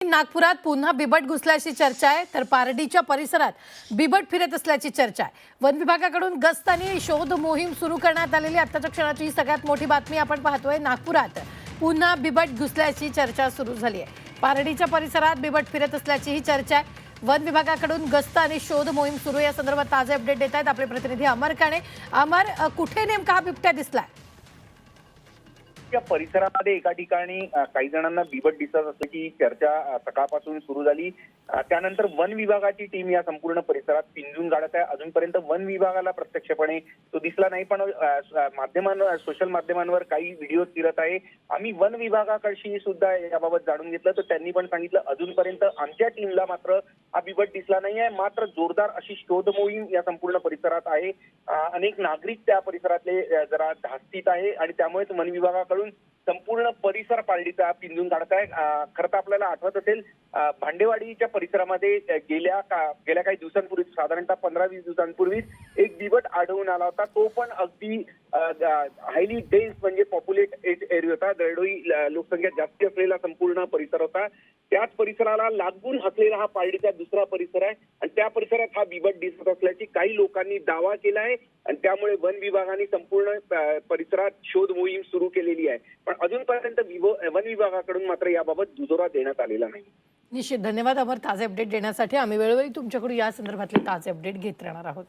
नागपुरात पुन्हा बिबट घुसल्याची चर्चा आहे, तर पारडीच्या परिसरात बिबट फिरत असल्याची चर्चा आहे। वन विभागाकडून गस्त आणि शोध मोहीम सुरू करण्यात आलेली आताच्या क्षणाची ही सगळ्यात मोठी बातमी आपण पाहतोय। नागपुरात पुन्हा बिबट घुसल्याची चर्चा सुरू झाली आहे। पारडीच्या परिसरात बिबट फिरत असल्याची ही चर्चा आहे। वन विभागाकडून गस्त आणि शोध मोहीम सुरू या संदर्भात ताजे अपडेट देत आहेत आपले प्रतिनिधी अमर काणे। अमर, कुठे नेमका हा बिबट्या दिसलाय? या परिसरामध्ये एका ठिकाणी काही जणांना बिबट दिसत असल्याची चर्चा सकाळपासून सुरू झाली। त्यानंतर वन विभागाची टीम या संपूर्ण परिसरात पिंजून काढत आहे। अजूनपर्यंत वन विभागाला प्रत्यक्षपणे तो दिसला नाही, पण माध्यमांवर सोशल माध्यमांवर काही व्हिडिओ फिरत आहे। आम्ही वन विभागाकडशी सुद्धा याबाबत जाणून घेतलं, तर त्यांनी पण सांगितलं अजूनपर्यंत आमच्या टीमला मात्र हा बिबट दिसला नाही आहे। मात्र जोरदार अशी शोध मोहीम या संपूर्ण परिसरात आहे। अनेक नागरिक त्या परिसरातले जरा धास्तीत आहे आणि त्यामुळेच वन विभागाकडून संपूर्ण परिसर पारडीचा पिंजून काढत आहे। खरं तर आपल्याला आठवत असेल, भांडेवाडीच्या परिसरामध्ये गेल्या काही दिवसांपूर्वी, साधारणतः 15-20 दिवसांपूर्वी एक बिबट आढळून आला होता। तो पण अगदी हायली डेन्स म्हणजे पॉप्युलेट एरिया होता। दरडोई लोकसंख्या जास्ती असलेला संपूर्ण परिसर होता। त्याच परिसराला लागून असलेला हा पारडीचा दुसरा परिसर आहे आणि त्या परिसरात हा बिबट दिसत असल्याची काही लोकांनी दावा केला आहे आणि त्यामुळे वन विभागाने संपूर्ण परिसरात शोध मोहीम सुरू केलेली आहे। पण अजूनपर्यंत वन विभागाकडून मात्र याबाबत दुजोरा देण्यात आलेला नाही। निश्चित धन्यवाद अमर, ताजे अपडेट देण्यासाठी। आम्ही वेळोवेळी तुमच्याकडून या संदर्भातले ताजे अपडेट घेत राहणार आहोत।